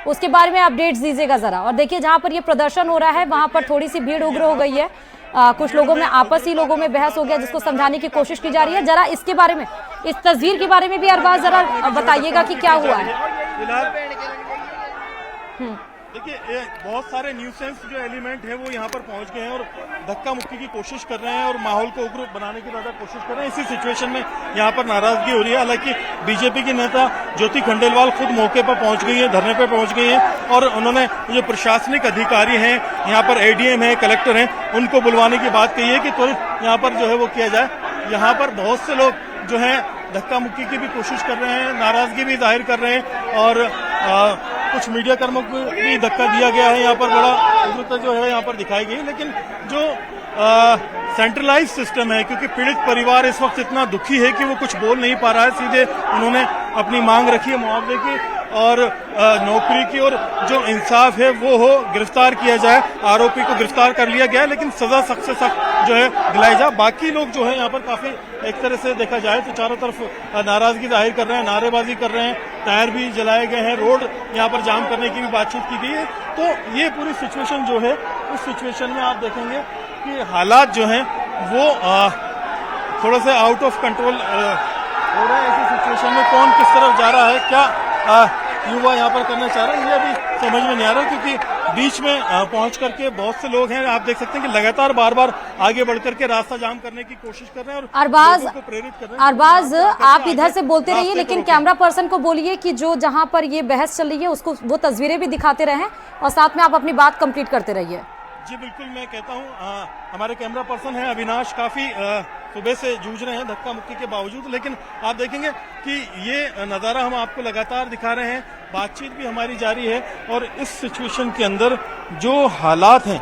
उसके बारे में अपडेट्स दीजिएगा जरा। और देखिए जहां पर ये प्रदर्शन हो रहा है वहां पर थोड़ी सी भीड़ उग्र हो गई है, कुछ लोगों में आपसी लोगों में बहस हो गया जिसको समझाने की कोशिश की जा रही है। जरा इसके बारे में, इस तस्वीर के बारे में भी अरबाज जरा बताइएगा कि क्या हुआ है। देखिए बहुत सारे न्यूसेंस जो एलिमेंट है वो यहाँ पर पहुंच गए हैं और धक्का मुक्की की कोशिश कर रहे हैं और माहौल को उग्र बनाने की ज्यादा कोशिश कर रहे हैं। इसी सिचुएशन में यहाँ पर नाराजगी हो रही है। हालांकि बीजेपी की नेता ज्योति खंडेलवाल खुद मौके पर पहुंच गई है, धरने पर पहुंच गई है और उन्होंने जो प्रशासनिक अधिकारी हैं यहाँ पर एडीएम है, कलेक्टर हैं, उनको बुलवाने की बात कही है कि तुरंत यहाँ पर जो है वो किया जाए। यहाँ पर बहुत से लोग जो है धक्का मुक्की की भी कोशिश कर रहे हैं, नाराजगी भी जाहिर कर रहे हैं और कुछ मीडिया कर्मियों को भी धक्का दिया गया है। यहाँ पर बड़ा उग्रता जो है यहाँ पर दिखाई गई। लेकिन जो सेंट्रलाइज सिस्टम है, क्योंकि पीड़ित परिवार इस वक्त इतना दुखी है कि वो कुछ बोल नहीं पा रहा है, सीधे उन्होंने अपनी मांग रखी है मुआवजे की और नौकरी की और जो इंसाफ है वो हो, गिरफ्तार किया जाए। आरोपी को गिरफ्तार कर लिया गया है लेकिन सजा सख्त से सख्त जो है दिलाई जाए। बाकी लोग जो है यहाँ पर काफी एक तरह से देखा जाए तो चारों तरफ नाराजगी जाहिर कर रहे हैं, नारेबाजी कर रहे हैं, टायर भी जलाए गए हैं, रोड यहाँ पर जाम करने की भी बातचीत की गई है। तो ये पूरी सिचुएशन जो है उस सिचुएशन में आप देखेंगे कि हालात जो हैं वो थोड़ा सा आउट ऑफ कंट्रोल हो रहे हैं। ऐसी सिचुएशन में कौन किस तरफ जा रहा है, क्या युवा यहाँ पर करना चाह रहा है, ये अभी समझ में नहीं आ रहा, क्योंकि बीच में पहुंच करके बहुत से लोग हैं, आप देख सकते हैं कि लगातार बार बार आगे बढ़ करके रास्ता जाम करने की कोशिश कर रहे हैं और लोगों को प्रेरित कर रहे हैं। अरबाज आप इधर से बोलते रहिए लेकिन कैमरा पर्सन को बोलिए कि जो जहां पर ये बहस चल रही है उसको वो तस्वीरें भी दिखाते रहें और साथ में आप अपनी बात कंप्लीट करते रहिए। जी बिल्कुल, मैं कहता हूँ हमारे कैमरा पर्सन है अविनाश, काफी सुबह से जूझ रहे हैं धक्का मुक्की के बावजूद, लेकिन आप देखेंगे कि ये नज़ारा हम आपको लगातार दिखा रहे हैं, बातचीत भी हमारी जारी है और इस सिचुएशन के अंदर जो हालात हैं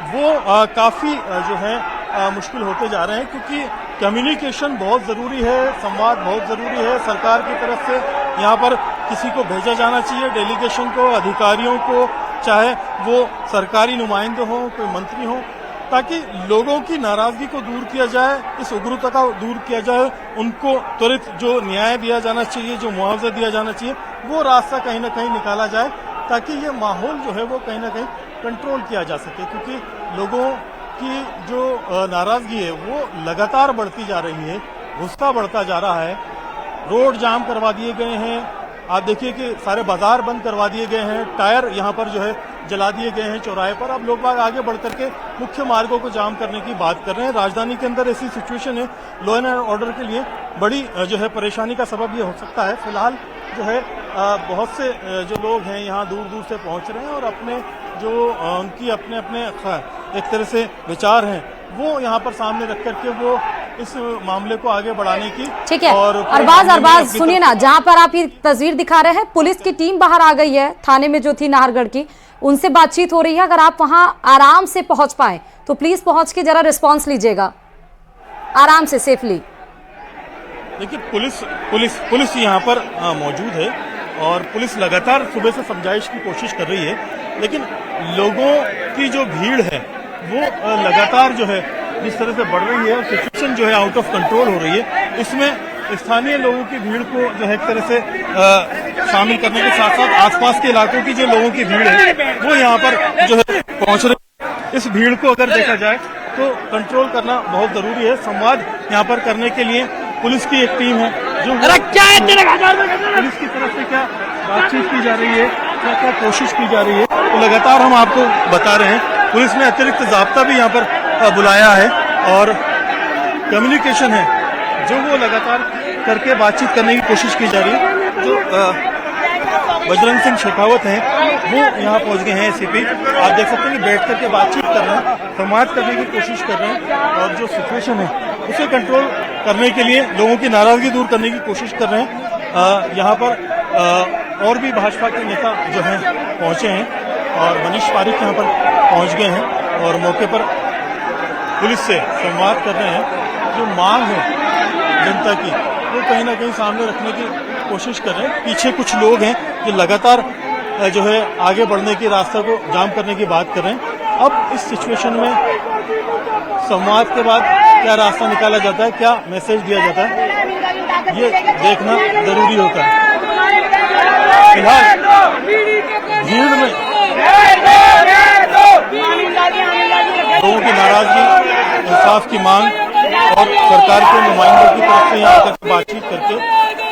वो काफी जो है मुश्किल होते जा रहे हैं, क्योंकि कम्युनिकेशन बहुत जरूरी है, संवाद बहुत जरूरी है। सरकार की तरफ से यहाँ पर किसी को भेजा जाना चाहिए, डेलीगेशन को, अधिकारियों को, चाहे वो सरकारी नुमाइंदे हों, कोई मंत्री हों, ताकि लोगों की नाराजगी को दूर किया जाए, इस उग्रता का दूर किया जाए, उनको त्वरित जो न्याय दिया जाना चाहिए, जो मुआवजा दिया जाना चाहिए, वो रास्ता कहीं ना कहीं निकाला जाए ताकि ये माहौल जो है वो कहीं ना कहीं कंट्रोल किया जा सके। क्योंकि लोगों की जो नाराजगी है वो लगातार बढ़ती जा रही है, गुस्सा बढ़ता जा रहा है, रोड जाम करवा दिए गए हैं, आप देखिए कि सारे बाजार बंद करवा दिए गए हैं, टायर यहाँ पर जो है जला दिए गए हैं चौराहे पर। अब लोग बाग आगे बढ़ करके मुख्य मार्गों को जाम करने की बात कर रहे हैं। राजधानी के अंदर ऐसी सिचुएशन है, लॉ एंड ऑर्डर के लिए बड़ी जो है परेशानी का सबब ये हो सकता है। फिलहाल जो है बहुत से जो लोग हैं यहाँ दूर दूर से पहुंच रहे हैं और अपने जो उनकी अपने अपने एक तरह से विचार हैं वो यहाँ पर सामने रख करके वो इस मामले को आगे बढ़ाने की। ठीक है, और अरबाज सुनिए ना, जहां पर आप ये तस्वीर दिखा रहे हैं पुलिस की टीम बाहर आ गई है थाने में जो थी नाहरगढ़ की, उनसे बातचीत हो रही है। अगर आप वहां आराम से पहुंच पाए तो प्लीज पहुंच के जरा रिस्पांस लीजिएगा आराम से, सेफली। देखिए पुलिस यहाँ पर मौजूद है और पुलिस लगातार सुबह से समझाइश की कोशिश कर रही है, लेकिन लोगों की जो भीड़ है वो लगातार जो है जिस तरह से बढ़ रही है और सिचुएशन जो है आउट ऑफ कंट्रोल हो रही है, इसमें स्थानीय लोगों की भीड़ को जो है एक तरह से शामिल करने के साथ साथ आसपास के इलाकों की जो लोगों की भीड़ है वो यहाँ पर जो है पहुंच रही है। इस भीड़ को अगर देखा जाए तो कंट्रोल करना बहुत जरूरी है। संवाद यहाँ पर करने के लिए पुलिस की एक टीम है जो पुलिस की तरफ से क्या बातचीत की जा रही है, क्या क्या कोशिश की जा रही है, तो लगातार हम आपको बता रहे हैं। पुलिस ने अतिरिक्त जाब्ता भी यहाँ पर बुलाया है और कम्युनिकेशन है जो वो लगातार करके बातचीत करने की कोशिश की जा रही है। जो बजरंग सिंह शेखावत हैं वो यहाँ पहुँच गए हैं, एसीपी, आप देख सकते हैं कि बैठ करके बातचीत कर रहे हैं, संवाद करने की कोशिश कर रहे हैं और जो सिचुएशन है उसे कंट्रोल करने के लिए, लोगों की नाराजगी दूर करने की कोशिश कर रहे हैं। यहाँ पर और भी भाजपा के नेता जो हैं पहुंचे हैं और मनीष पारिक यहाँ पर पहुंच गए हैं और मौके पर पुलिस से संवाद कर रहे हैं। जो मांग है जनता की वो कहीं ना कहीं सामने रखने की कोशिश कर रहे हैं। पीछे कुछ लोग हैं जो लगातार जो है आगे बढ़ने के रास्ते को जाम करने की बात कर रहे हैं। अब इस सिचुएशन में संवाद के बाद क्या रास्ता निकाला जाता है, क्या मैसेज दिया जाता है, ये देखना जरूरी होता है। फिलहाल भीड़ सरकार के नुमाइंदों की तरफ से यहाँ आकर बातचीत करके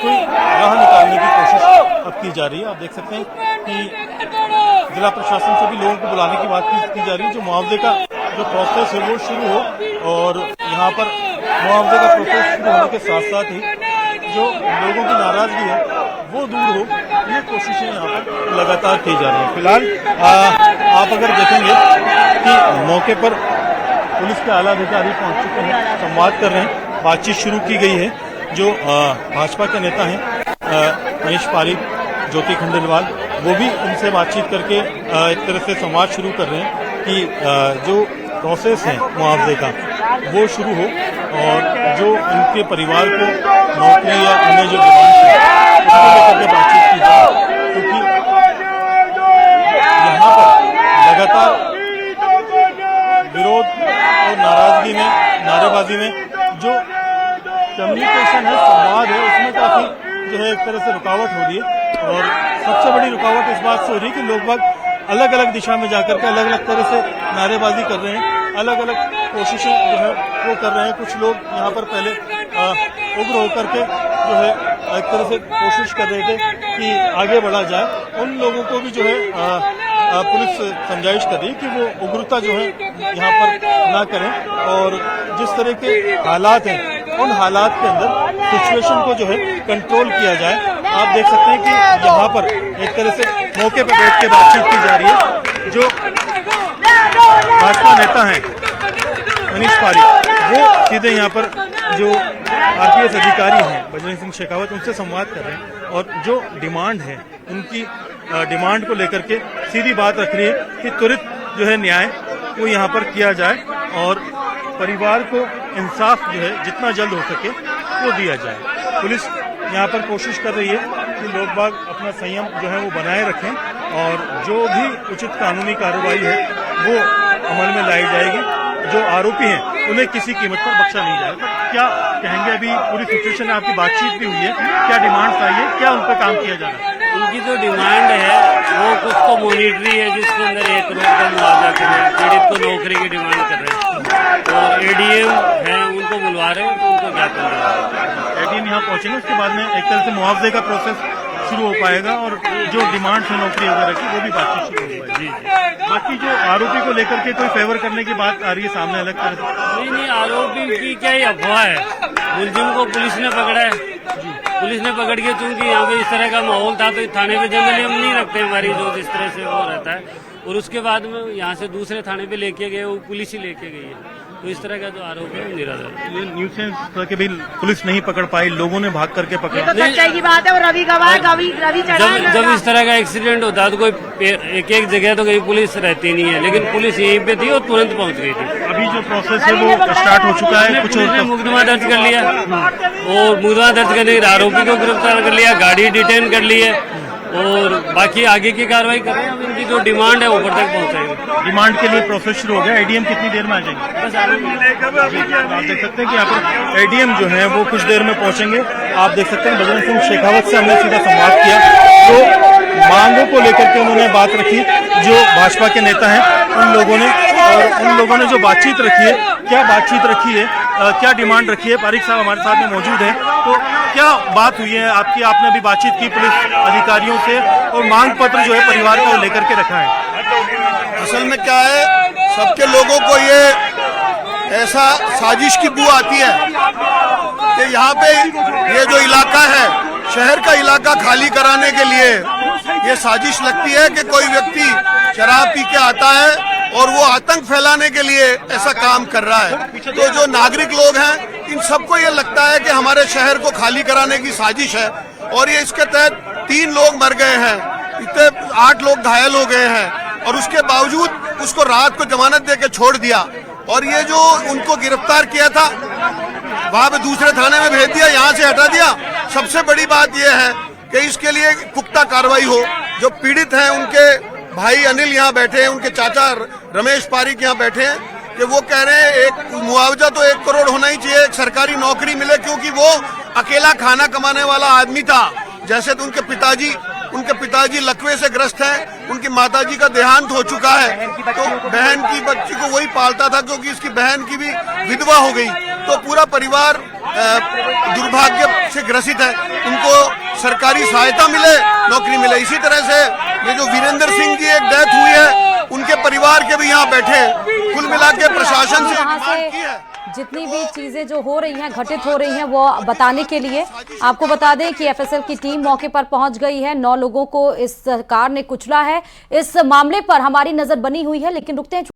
कोई राह निकालने की कोशिश अब की जा रही है। आप देख सकते हैं कि जिला प्रशासन से भी लोगों को बुलाने की बात की जा रही है, जो मुआवजे का जो प्रोसेस है वो शुरू हो और यहाँ पर मुआवजे का प्रोसेस शुरू होने के साथ साथ ही जो लोगों की नाराजगी है वो दूर हो, ये कोशिशें यहाँ पर लगातार की जा रही हैं। फिलहाल आप अगर देखेंगे कि मौके पर पुलिस के आला अधिकारी पहुंच चुके हैं, संवाद कर रहे हैं, बातचीत शुरू की गई है। जो भाजपा के नेता हैं मनीष पारीक, ज्योति खंडेलवाल, वो भी उनसे बातचीत करके एक तरह से संवाद शुरू कर रहे हैं कि जो प्रोसेस है मुआवजे का वो शुरू हो और जो उनके परिवार को नौकरी या अन्य जो डिमांड है उसको लेकर के बातचीत की जाए, क्योंकि यहाँ पर लगातार विरोध और नाराजगी में, नारेबाजी में जो कम्युनिकेशन है, संवाद है, उसमें काफी जो है एक तरह से रुकावट हो रही है। और सबसे बड़ी रुकावट इस बात से हो रही है कि लोग बाग अलग अलग दिशा में जाकर के अलग अलग तरह से नारेबाजी कर रहे हैं, अलग अलग कोशिशें जो है वो कर रहे हैं। कुछ लोग यहाँ पर पहले उग्र होकर के जो है एक तरह से कोशिश कर रहे थे कि आगे बढ़ा जाए, उन लोगों को भी जो है पुलिस समझाइश कर रही है कि वो उग्रता जो है यहाँ पर ना करें और जिस तरह के हालात हैं उन हालात के अंदर सिचुएशन को जो है कंट्रोल किया जाए। आप देख सकते हैं कि यहाँ पर एक तरह से मौके पर बैठ के बातचीत की जा रही है। जो भाजपा नेता हैं मनीष पारीक, वो सीधे यहाँ पर जो आरपीएस अधिकारी हैं बजरंग सिंह शेखावत, उनसे संवाद कर रहे हैं और जो डिमांड है उनकी डिमांड को लेकर के सीधी बात रख रही है कि त्वरित जो है न्याय वो यहाँ पर किया जाए और परिवार को इंसाफ जो है जितना जल्द हो सके वो दिया जाए। पुलिस यहाँ पर कोशिश कर रही है कि लोग बाग अपना संयम जो है वो बनाए रखें और जो भी उचित कानूनी कार्रवाई है वो अमल में लाई जाएगी। जो आरोपी हैं उन्हें किसी कीमत पर बख्शा नहीं जाएगा। क्या कहेंगे, अभी पूरी सिचुएशन में आपकी बातचीत भी हुई है, क्या डिमांड्स आई है, क्या उन पर काम किया जा रहा है? उनकी जो डिमांड है वो कुछ तो मॉनिटरी है जिसके अंदर 1 करोड़ का मुआवजा कर रहे हैं, पीड़ित को नौकरी की डिमांड कर रहे हैं और एडीएम है उनको बुलवा रहे हैं, तो उनको ज्ञापन दे रहे हैं। एडीएम यहाँ पहुंचेंगे, उसके बाद में एक तरह से मुआवजे का प्रोसेस शुरू हो पाएगा और जो डिमांड है नौकरी वगैरह की वो भी बातचीत शुरू हो पाएगी। बाकी जो आरोपी को लेकर के कोई फेवर करने की बात आ रही है सामने अलग तरह से? नहीं, आरोपी की क्या ही अफवाह है। मुलजिम को पुलिस ने पकड़ा है, पुलिस ने पकड़ के, चूंकि यहाँ पे इस तरह का माहौल था तो थाने पे जनरली हम नहीं रखते हमारी जो जिस तरह से वो रहता है, और उसके बाद में यहाँ से दूसरे थाने पे लेके गए, वो पुलिस ही लेके गई है। तो इस तरह का जो आरोप है निराधार। ये न्यूज़ के भी पुलिस नहीं पकड़ पाई, लोगों ने भाग करके पकड़ा। तो सच्चाई की बात है और रवि गवाह रवि जब इस तरह का एक्सीडेंट होता है तो कोई एक जगह तो कहीं पुलिस रहती नहीं है, लेकिन पुलिस यहीं पे थी और तुरंत पहुंच गई थी। अभी जो प्रोसेस है वो स्टार्ट हो चुका है, कुछ पुलिस ने मुकदमा दर्ज कर लिया और मुकदमा दर्ज करने के आरोपी को गिरफ्तार कर लिया, गाड़ी डिटेन कर ली है और बाकी आगे की कार्रवाई कर रहे हैं। अब इनकी जो डिमांड है ऊपर तक पहुंचाएंगे। डिमांड के लिए प्रोसेस शुरू हो गया। एडीएम कितनी देर में आ जाएंगे? बस आगे आप देख सकते हैं कि यहाँ पर एडीएम जो है वो कुछ देर में पहुंचेंगे। आप देख सकते हैं बजरंग सिंह शेखावत से हमने सीधा संवाद किया तो मांगों को लेकर के उन्होंने बात रखी, जो भाजपा के नेता हैं उन लोगों ने, और उन लोगों ने जो बातचीत रखी है, क्या बातचीत रखी है, क्या डिमांड रखी है। पारीक साहब हमारे साथ में मौजूद हैं, तो क्या बात हुई है आपकी? आपने अभी बातचीत की पुलिस अधिकारियों से और मांग पत्र जो है परिवार को लेकर के रखा है। असल में क्या है, सबके लोगों को ये ऐसा साजिश की बू आती है कि यहाँ पे ये जो इलाका है, शहर का इलाका खाली कराने के लिए ये साजिश लगती है कि कोई व्यक्ति शराब पी के आता है और वो आतंक फैलाने के लिए ऐसा काम कर रहा है। तो जो नागरिक लोग हैं इन सबको ये लगता है कि हमारे शहर को खाली कराने की साजिश है और ये इसके तहत 3 लोग मर गए हैं, इतने 8 लोग घायल हो गए हैं और उसके बावजूद उसको रात को जमानत दे के छोड़ दिया। और ये जो उनको गिरफ्तार किया था वहां पे दूसरे थाने में भेज दिया, यहाँ से हटा दिया। सबसे बड़ी बात यह है कि इसके लिए पुख्ता कार्रवाई हो। जो पीड़ित हैं उनके भाई अनिल यहाँ बैठे हैं, उनके चाचा रमेश पारीक यहाँ बैठे हैं कि वो कह रहे हैं एक मुआवजा तो 1 करोड़ होना ही चाहिए, एक सरकारी नौकरी मिले, क्योंकि वो अकेला खाना कमाने वाला आदमी था। जैसे तो उनके पिताजी लकवे से ग्रस्त हैं, उनकी माताजी का देहांत हो चुका है, तो बहन की बच्ची को वही पालता था क्योंकि इसकी बहन की भी विधवा हो गई। तो पूरा परिवार दुर्भाग्य से ग्रसित है उनको सरकारी सहायता मिले, नौकरी मिले। इसी तरह से ये जो वीरेंद्र सिंह की एक डेथ हुई है, उनके परिवार के भी यहाँ बैठे, कुल मिला के प्रशासन से यहाँ डिमांड की है। जितनी भी चीजें जो हो रही हैं, घटित हो रही हैं, वो बताने के लिए आपको बता दें कि एफएसएल की टीम मौके पर पहुंच गई है। 9 लोगों को इस कार ने कुचला है। इस मामले पर हमारी नजर बनी हुई है, लेकिन रुकते हैं।